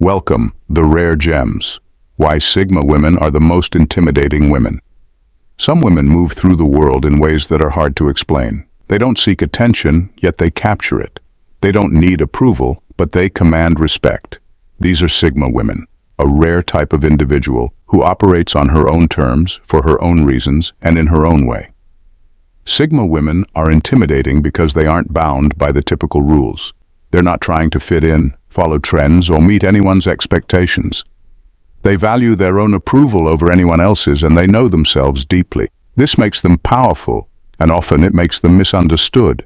Welcome, the rare gems. Why Sigma women are the most intimidating women. Some women move through the world in ways that are hard to explain. They don't seek attention, yet they capture it. They don't need approval, but they command respect. These are Sigma women, a rare type of individual who operates on her own terms, for her own reasons, and in her own way. Sigma women are intimidating because they aren't bound by the typical rules. They're not trying to fit in, follow trends, or meet anyone's expectations. They value their own approval over anyone else's, and they know themselves deeply. This makes them powerful, and often it makes them misunderstood.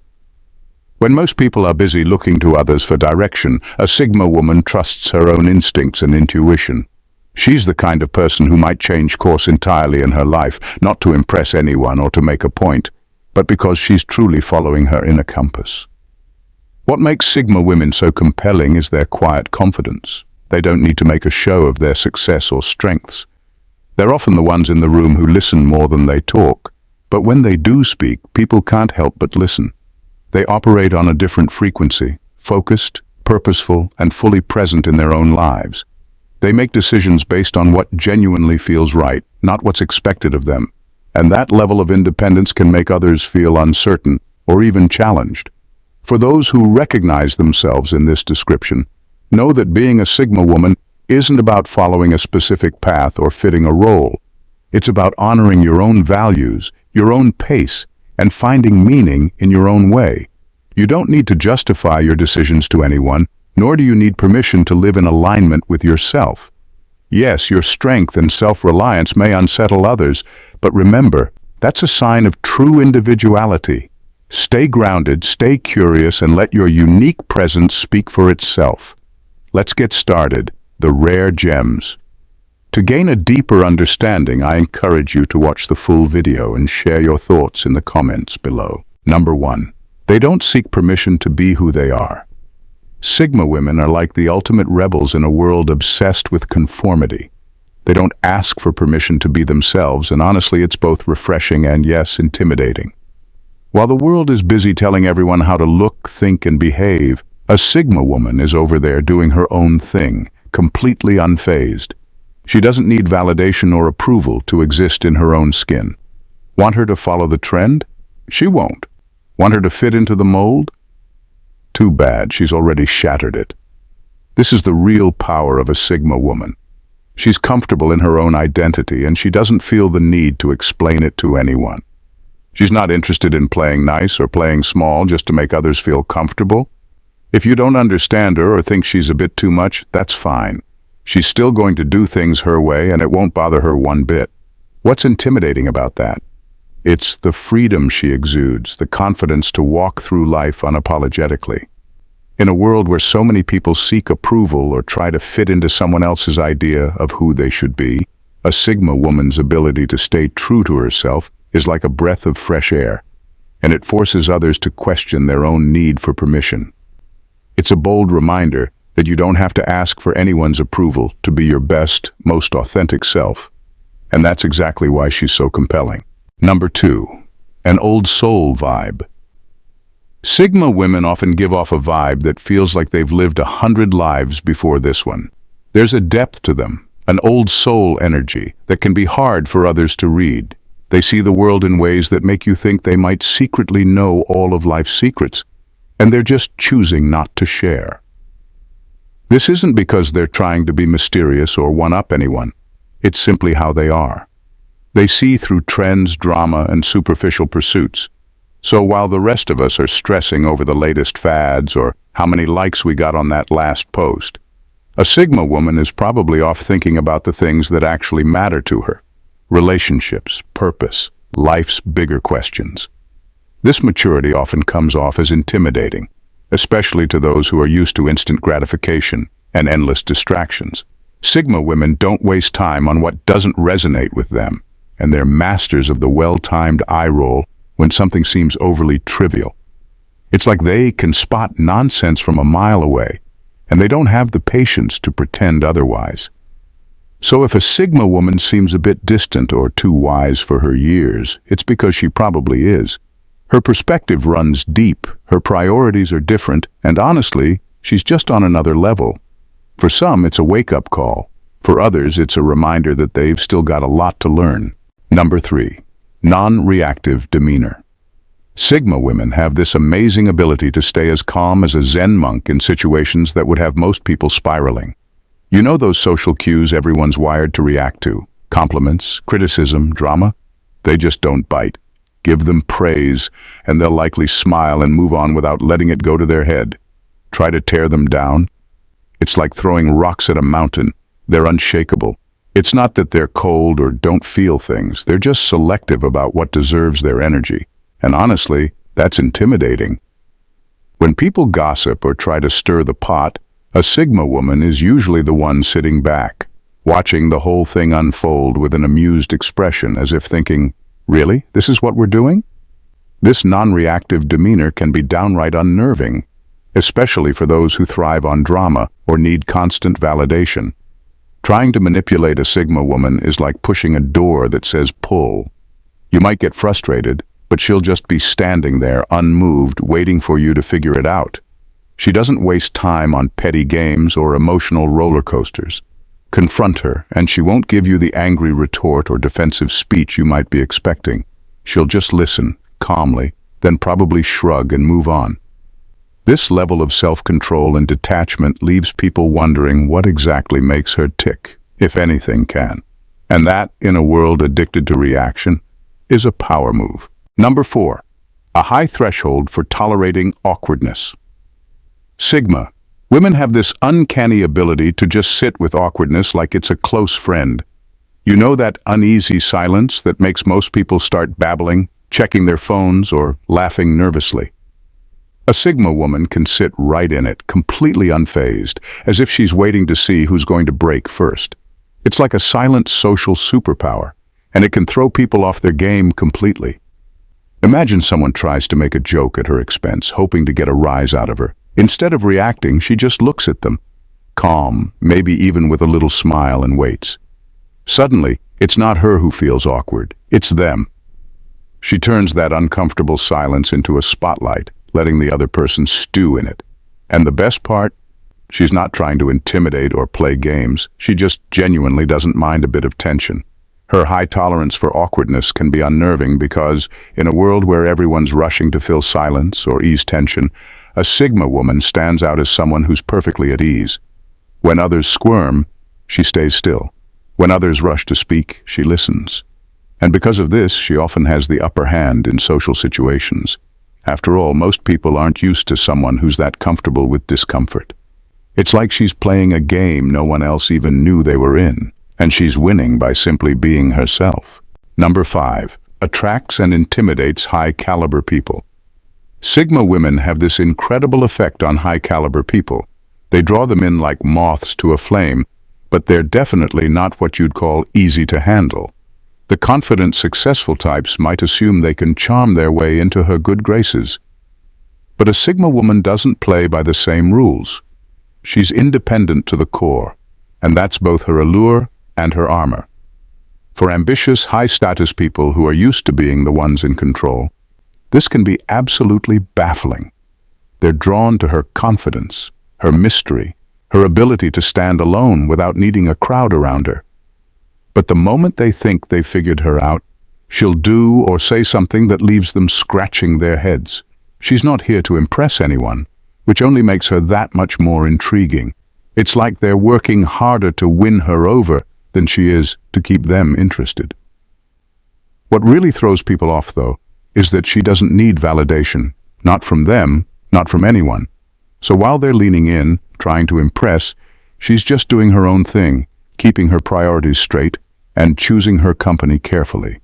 When most people are busy looking to others for direction, a Sigma woman trusts her own instincts and intuition. She's the kind of person who might change course entirely in her life, not to impress anyone or to make a point, but because she's truly following her inner compass. What makes Sigma women so compelling is their quiet confidence. They don't need to make a show of their success or strengths. They're often the ones in the room who listen more than they talk. But when they do speak, people can't help but listen. They operate on a different frequency, focused, purposeful, and fully present in their own lives. They make decisions based on what genuinely feels right, not what's expected of them. And that level of independence can make others feel uncertain or even challenged. For those who recognize themselves in this description, know that being a Sigma woman isn't about following a specific path or fitting a role. It's about honoring your own values, your own pace, and finding meaning in your own way. You don't need to justify your decisions to anyone, nor do you need permission to live in alignment with yourself. Yes, your strength and self-reliance may unsettle others, but remember, that's a sign of true individuality. Stay grounded, stay curious, and let your unique presence speak for itself. Let's get started. The rare gems. To gain a deeper understanding, I encourage you to watch the full video and share your thoughts in the comments below. Number 1. They don't seek permission to be who they are. Sigma women are like the ultimate rebels in a world obsessed with conformity. They don't ask for permission to be themselves, and honestly, it's both refreshing and, yes, intimidating. While the world is busy telling everyone how to look, think, and behave, a Sigma woman is over there doing her own thing, completely unfazed. She doesn't need validation or approval to exist in her own skin. Want her to follow the trend? She won't. Want her to fit into the mold? Too bad, she's already shattered it. This is the real power of a Sigma woman. She's comfortable in her own identity, and she doesn't feel the need to explain it to anyone. She's not interested in playing nice or playing small just to make others feel comfortable. If you don't understand her or think she's a bit too much, that's fine. She's still going to do things her way, and it won't bother her one bit. What's intimidating about that? It's the freedom she exudes, the confidence to walk through life unapologetically. In a world where so many people seek approval or try to fit into someone else's idea of who they should be, a Sigma woman's ability to stay true to herself is like a breath of fresh air, and it forces others to question their own need for permission. It's a bold reminder that you don't have to ask for anyone's approval to be your best, most authentic self. And that's exactly why she's so compelling. Number 2. An old soul vibe. Sigma women often give off a vibe that feels like they've lived 100 lives before this one. There's a depth to them, an old soul energy that can be hard for others to read. They see the world in ways that make you think they might secretly know all of life's secrets, and they're just choosing not to share. This isn't because they're trying to be mysterious or one-up anyone. It's simply how they are. They see through trends, drama, and superficial pursuits. So while the rest of us are stressing over the latest fads or how many likes we got on that last post, a Sigma woman is probably off thinking about the things that actually matter to her. Relationships, purpose, life's bigger questions. This maturity often comes off as intimidating, especially to those who are used to instant gratification and endless distractions. Sigma women don't waste time on what doesn't resonate with them, and they're masters of the well-timed eye roll when something seems overly trivial. It's like they can spot nonsense from a mile away, and they don't have the patience to pretend otherwise. So if a Sigma woman seems a bit distant or too wise for her years, it's because she probably is. Her perspective runs deep, her priorities are different, and honestly, she's just on another level. For some, it's a wake-up call. For others, it's a reminder that they've still got a lot to learn. Number 3. Non-reactive demeanor. Sigma women have this amazing ability to stay as calm as a Zen monk in situations that would have most people spiraling. You know those social cues everyone's wired to react to? Compliments, criticism, drama? They just don't bite. Give them praise, and they'll likely smile and move on without letting it go to their head. Try to tear them down? It's like throwing rocks at a mountain. They're unshakable. It's not that they're cold or don't feel things. They're just selective about what deserves their energy. And honestly, that's intimidating. When people gossip or try to stir the pot, a Sigma woman is usually the one sitting back, watching the whole thing unfold with an amused expression, as if thinking, "Really? This is what we're doing?" This non-reactive demeanor can be downright unnerving, especially for those who thrive on drama or need constant validation. Trying to manipulate a Sigma woman is like pushing a door that says pull. You might get frustrated, but she'll just be standing there unmoved, waiting for you to figure it out. She doesn't waste time on petty games or emotional roller coasters. Confront her, and she won't give you the angry retort or defensive speech you might be expecting. She'll just listen, calmly, then probably shrug and move on. This level of self-control and detachment leaves people wondering what exactly makes her tick, if anything can. And that, in a world addicted to reaction, is a power move. Number 4. A high threshold for tolerating awkwardness. Sigma. Women have this uncanny ability to just sit with awkwardness like it's a close friend. You know that uneasy silence that makes most people start babbling, checking their phones, or laughing nervously. A Sigma woman can sit right in it, completely unfazed, as if she's waiting to see who's going to break first. It's like a silent social superpower, and it can throw people off their game completely. Imagine someone tries to make a joke at her expense, hoping to get a rise out of her. Instead of reacting, she just looks at them, calm, maybe even with a little smile, and waits. Suddenly, it's not her who feels awkward, it's them. She turns that uncomfortable silence into a spotlight, letting the other person stew in it. And the best part? She's not trying to intimidate or play games. She just genuinely doesn't mind a bit of tension. Her high tolerance for awkwardness can be unnerving because, in a world where everyone's rushing to fill silence or ease tension, a Sigma woman stands out as someone who's perfectly at ease. When others squirm, she stays still. When others rush to speak, she listens. And because of this, she often has the upper hand in social situations. After all, most people aren't used to someone who's that comfortable with discomfort. It's like she's playing a game no one else even knew they were in, and she's winning by simply being herself. Number 5. Attracts and intimidates high-caliber people. Sigma women have this incredible effect on high-caliber people. They draw them in like moths to a flame, but they're definitely not what you'd call easy to handle. The confident, successful types might assume they can charm their way into her good graces. But a Sigma woman doesn't play by the same rules. She's independent to the core, and that's both her allure and her armor. For ambitious, high-status people who are used to being the ones in control, this can be absolutely baffling. They're drawn to her confidence, her mystery, her ability to stand alone without needing a crowd around her. But the moment they think they've figured her out, she'll do or say something that leaves them scratching their heads. She's not here to impress anyone, which only makes her that much more intriguing. It's like they're working harder to win her over than she is to keep them interested. What really throws people off, though, is that she doesn't need validation, not from them, not from anyone. So while they're leaning in, trying to impress, she's just doing her own thing, keeping her priorities straight, and choosing her company carefully.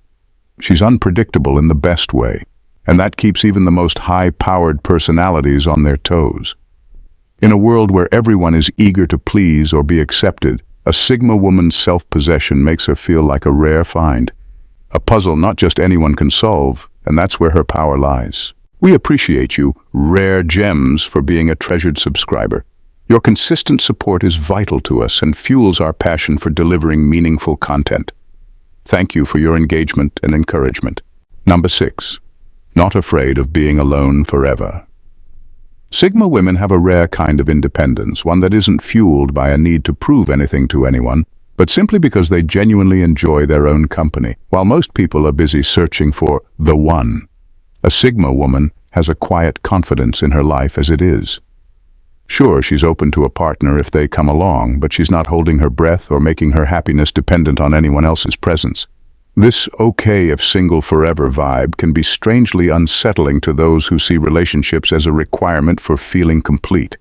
She's unpredictable in the best way, and that keeps even the most high-powered personalities on their toes. In a world where everyone is eager to please or be accepted, a Sigma woman's self-possession makes her feel like a rare find. A puzzle not just anyone can solve, and that's where her power lies. We appreciate you, Rare Gems, for being a treasured subscriber. Your consistent support is vital to us and fuels our passion for delivering meaningful content. Thank you for your engagement and encouragement. Number 6. Not afraid of being alone forever. Sigma women have a rare kind of independence, one that isn't fueled by a need to prove anything to anyone, but simply because they genuinely enjoy their own company. While most people are busy searching for the one, a Sigma woman has a quiet confidence in her life as it is. Sure, she's open to a partner if they come along, but she's not holding her breath or making her happiness dependent on anyone else's presence. This okay if single forever vibe can be strangely unsettling to those who see relationships as a requirement for feeling complete.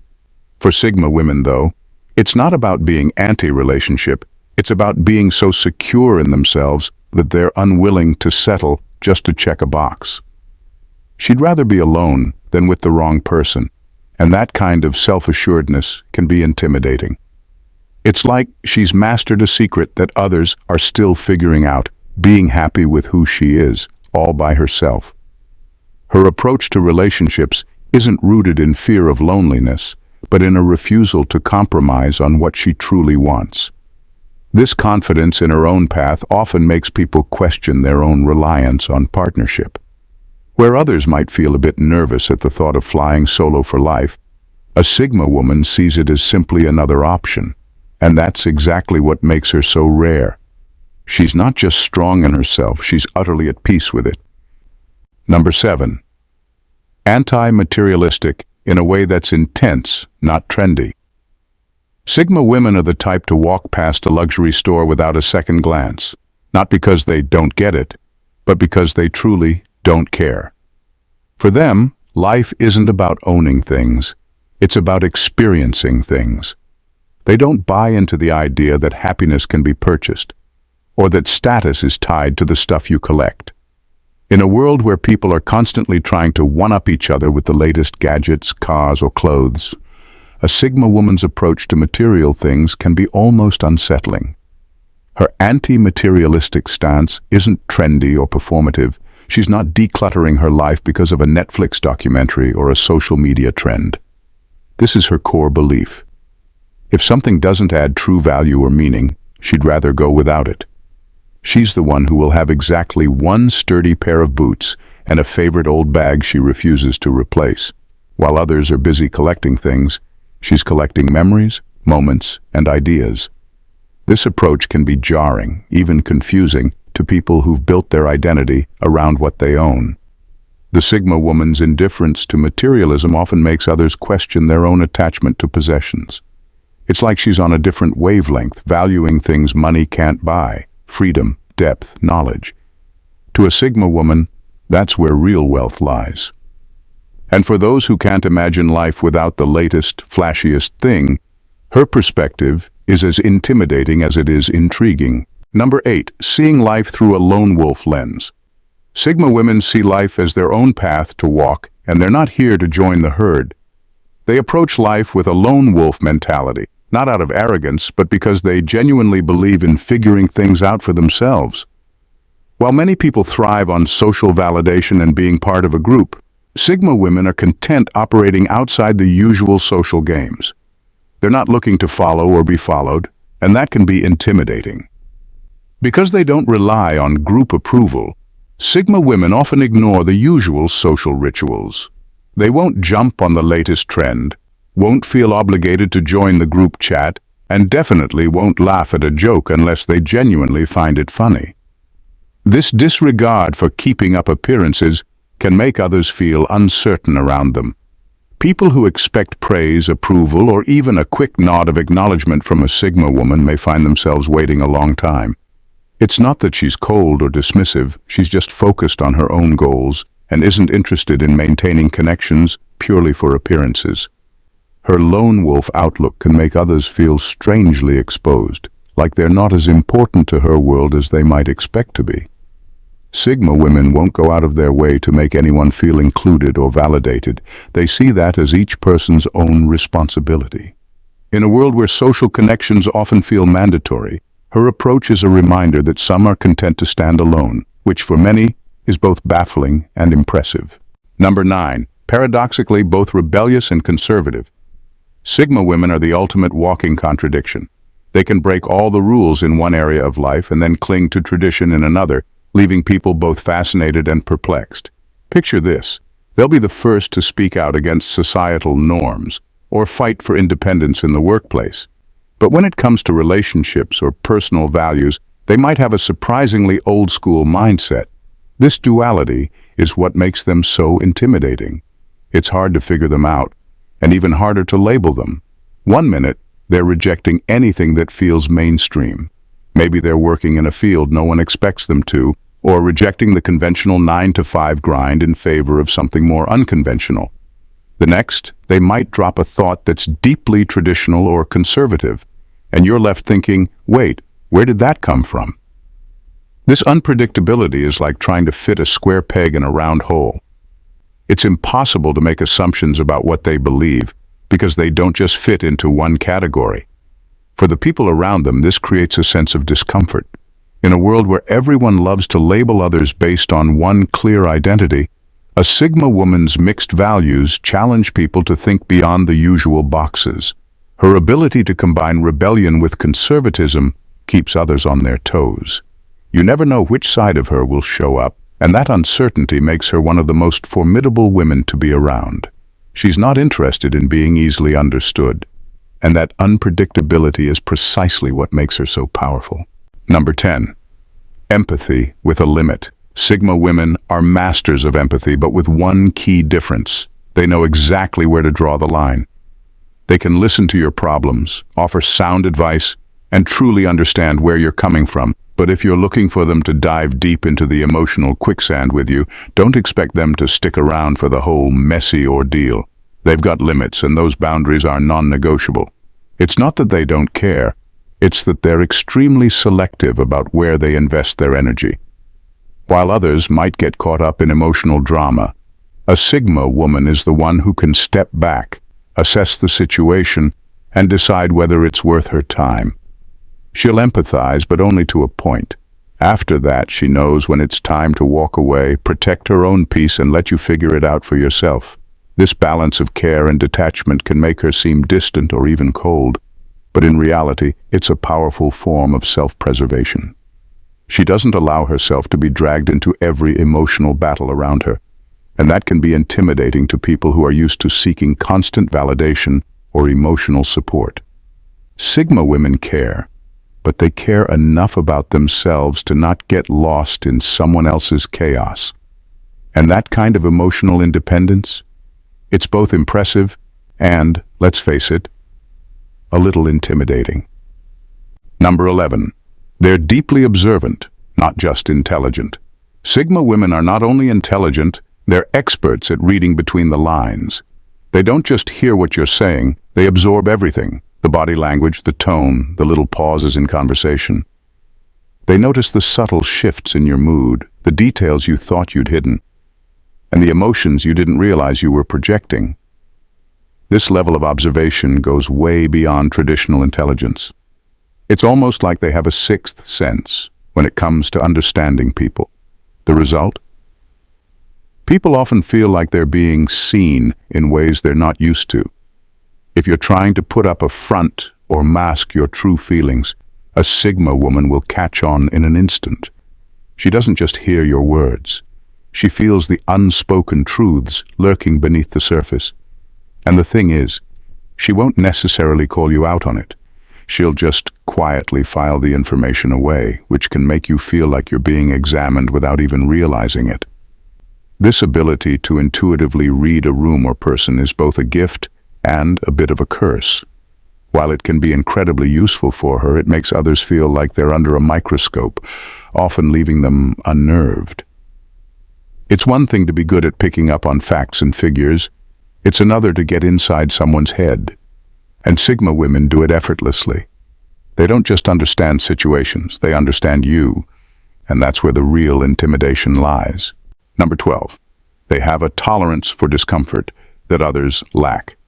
For Sigma women, though, it's not about being anti-relationship, it's about being so secure in themselves that they're unwilling to settle just to check a box. She'd rather be alone than with the wrong person, and that kind of self-assuredness can be intimidating. It's like she's mastered a secret that others are still figuring out, being happy with who she is, all by herself. Her approach to relationships isn't rooted in fear of loneliness, but in a refusal to compromise on what she truly wants. This confidence in her own path often makes people question their own reliance on partnership. Where others might feel a bit nervous at the thought of flying solo for life, a Sigma woman sees it as simply another option, and that's exactly what makes her so rare. She's not just strong in herself, she's utterly at peace with it. Number 7. Anti-materialistic in a way that's intense, not trendy. Sigma women are the type to walk past a luxury store without a second glance, not because they don't get it, but because they truly don't care. For them, life isn't about owning things, it's about experiencing things. They don't buy into the idea that happiness can be purchased, or that status is tied to the stuff you collect. In a world where people are constantly trying to one-up each other with the latest gadgets, cars, or clothes, a Sigma woman's approach to material things can be almost unsettling. Her anti-materialistic stance isn't trendy or performative. She's not decluttering her life because of a Netflix documentary or a social media trend. This is her core belief. If something doesn't add true value or meaning, she'd rather go without it. She's the one who will have exactly one sturdy pair of boots and a favorite old bag she refuses to replace. While others are busy collecting things, she's collecting memories, moments, and ideas. This approach can be jarring, even confusing, to people who've built their identity around what they own. The Sigma woman's indifference to materialism often makes others question their own attachment to possessions. It's like she's on a different wavelength, valuing things money can't buy: freedom, depth, knowledge. To a Sigma woman, that's where real wealth lies. And for those who can't imagine life without the latest, flashiest thing, her perspective is as intimidating as it is intriguing. Number 8, seeing life through a lone wolf lens. Sigma women see life as their own path to walk, and they're not here to join the herd. They approach life with a lone wolf mentality, not out of arrogance, but because they genuinely believe in figuring things out for themselves. While many people thrive on social validation and being part of a group, Sigma women are content operating outside the usual social games. They're not looking to follow or be followed, and that can be intimidating. Because they don't rely on group approval, Sigma women often ignore the usual social rituals. They won't jump on the latest trend, won't feel obligated to join the group chat, and definitely won't laugh at a joke unless they genuinely find it funny. This disregard for keeping up appearances can make others feel uncertain around them. People who expect praise, approval, or even a quick nod of acknowledgement from a Sigma woman may find themselves waiting a long time. It's not that she's cold or dismissive, she's just focused on her own goals and isn't interested in maintaining connections purely for appearances. Her lone wolf outlook can make others feel strangely exposed, like they're not as important to her world as they might expect to be. Sigma women won't go out of their way to make anyone feel included or validated. They see that as each person's own responsibility. In a world where social connections often feel mandatory, her approach is a reminder that some are content to stand alone, which for many is both baffling and impressive. Number 9, paradoxically both rebellious and conservative. Sigma women are the ultimate walking contradiction. They can break all the rules in one area of life and then cling to tradition in another, leaving people both fascinated and perplexed. Picture this. They'll be the first to speak out against societal norms or fight for independence in the workplace. But when it comes to relationships or personal values, they might have a surprisingly old-school mindset. This duality is what makes them so intimidating. It's hard to figure them out, and even harder to label them. One minute, they're rejecting anything that feels mainstream. Maybe they're working in a field no one expects them to, or rejecting the conventional 9-to-5 grind in favor of something more unconventional. The next, they might drop a thought that's deeply traditional or conservative, and you're left thinking, wait, where did that come from? This unpredictability is like trying to fit a square peg in a round hole. It's impossible to make assumptions about what they believe because they don't just fit into one category. For the people around them, this creates a sense of discomfort. In a world where everyone loves to label others based on one clear identity, a Sigma woman's mixed values challenge people to think beyond the usual boxes. Her ability to combine rebellion with conservatism keeps others on their toes. You never know which side of her will show up, and that uncertainty makes her one of the most formidable women to be around. She's not interested in being easily understood, and that unpredictability is precisely what makes her so powerful. Number 10. Empathy with a limit. Sigma women are masters of empathy, but with one key difference. They know exactly where to draw the line. They can listen to your problems, offer sound advice, and truly understand where you're coming from. But if you're looking for them to dive deep into the emotional quicksand with you, don't expect them to stick around for the whole messy ordeal. They've got limits, and those boundaries are non-negotiable. It's not that they don't care, it's that they're extremely selective about where they invest their energy. While others might get caught up in emotional drama, a Sigma woman is the one who can step back, assess the situation, and decide whether it's worth her time. She'll empathize, but only to a point. After that, she knows when it's time to walk away, protect her own peace, and let you figure it out for yourself. This balance of care and detachment can make her seem distant or even cold, but in reality, it's a powerful form of self-preservation. She doesn't allow herself to be dragged into every emotional battle around her, and that can be intimidating to people who are used to seeking constant validation or emotional support. Sigma women care, but they care enough about themselves to not get lost in someone else's chaos. And that kind of emotional independence, it's both impressive and, let's face it, a little intimidating. Number 11. They're deeply observant, not just intelligent. Sigma women are not only intelligent, they're experts at reading between the lines. They don't just hear what you're saying, they absorb everything. The body language, the tone, the little pauses in conversation. They notice the subtle shifts in your mood, the details you thought you'd hidden, and the emotions you didn't realize you were projecting. This level of observation goes way beyond traditional intelligence. It's almost like they have a sixth sense when it comes to understanding people. The result? People often feel like they're being seen in ways they're not used to. If you're trying to put up a front or mask your true feelings, a Sigma woman will catch on in an instant. She doesn't just hear your words. She feels the unspoken truths lurking beneath the surface. And the thing is, she won't necessarily call you out on it. She'll just quietly file the information away, which can make you feel like you're being examined without even realizing it. This ability to intuitively read a room or person is both a gift and a bit of a curse. While it can be incredibly useful for her, it makes others feel like they're under a microscope, often leaving them unnerved. It's one thing to be good at picking up on facts and figures. It's another to get inside someone's head. And Sigma women do it effortlessly. They don't just understand situations, they understand you. And that's where the real intimidation lies. Number 12. They have a tolerance for discomfort that others lack.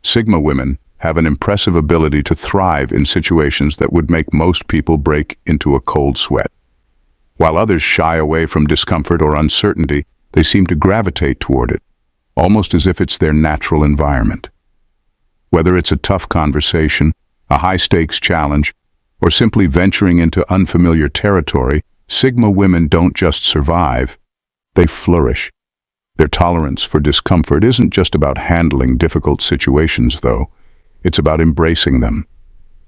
Sigma women have an impressive ability to thrive in situations that would make most people break into a cold sweat. While others shy away from discomfort or uncertainty, they seem to gravitate toward it, almost as if it's their natural environment. Whether it's a tough conversation, a high-stakes challenge, or simply venturing into unfamiliar territory, Sigma women don't just survive, they flourish. Their tolerance for discomfort isn't just about handling difficult situations, though. It's about embracing them.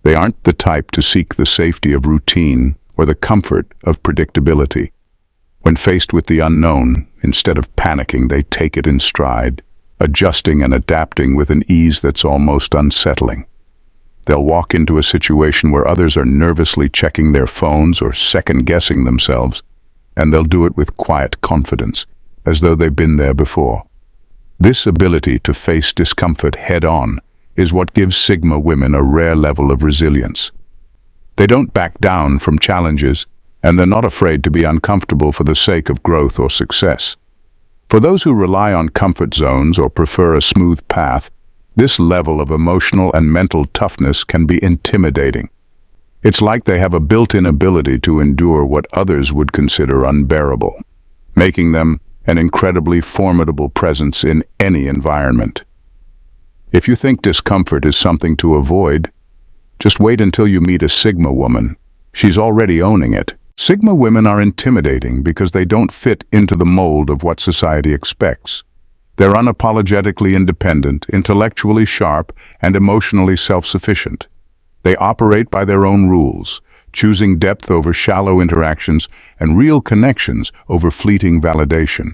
They aren't the type to seek the safety of routine or the comfort of predictability. When faced with the unknown, instead of panicking, they take it in stride, adjusting and adapting with an ease that's almost unsettling. They'll walk into a situation where others are nervously checking their phones or second-guessing themselves, and they'll do it with quiet confidence, as though they've been there before. This ability to face discomfort head-on is what gives Sigma women a rare level of resilience. They don't back down from challenges, and they're not afraid to be uncomfortable for the sake of growth or success. For those who rely on comfort zones or prefer a smooth path, this level of emotional and mental toughness can be intimidating. It's like they have a built-in ability to endure what others would consider unbearable, making them an incredibly formidable presence in any environment. If you think discomfort is something to avoid, just wait until you meet a Sigma woman. She's already owning it. Sigma women are intimidating because they don't fit into the mold of what society expects. They're unapologetically independent, intellectually sharp, and emotionally self-sufficient. They operate by their own rules, choosing depth over shallow interactions and real connections over fleeting validation.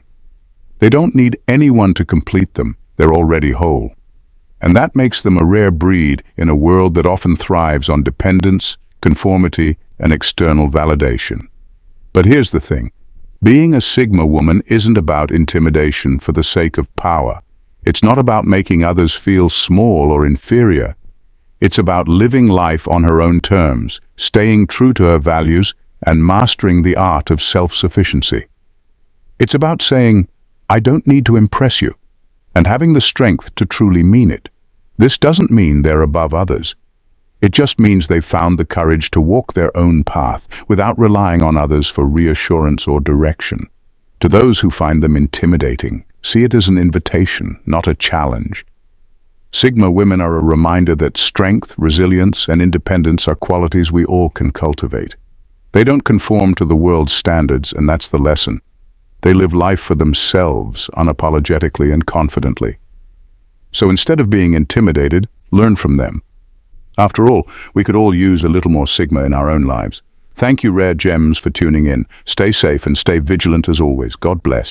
They don't need anyone to complete them. They're already whole. And that makes them a rare breed in a world that often thrives on dependence, conformity, and external validation. But here's the thing. Being a Sigma woman isn't about intimidation for the sake of power. It's not about making others feel small or inferior. It's about living life on her own terms, staying true to her values, and mastering the art of self-sufficiency. It's about saying, "I don't need to impress you," and having the strength to truly mean it. This doesn't mean they're above others. It just means they've found the courage to walk their own path without relying on others for reassurance or direction. To those who find them intimidating, see it as an invitation, not a challenge. Sigma women are a reminder that strength, resilience, and independence are qualities we all can cultivate. They don't conform to the world's standards, and that's the lesson. They live life for themselves, unapologetically and confidently. So instead of being intimidated, learn from them. After all, we could all use a little more Sigma in our own lives. Thank you, Rare Gems, for tuning in. Stay safe and stay vigilant as always. God bless.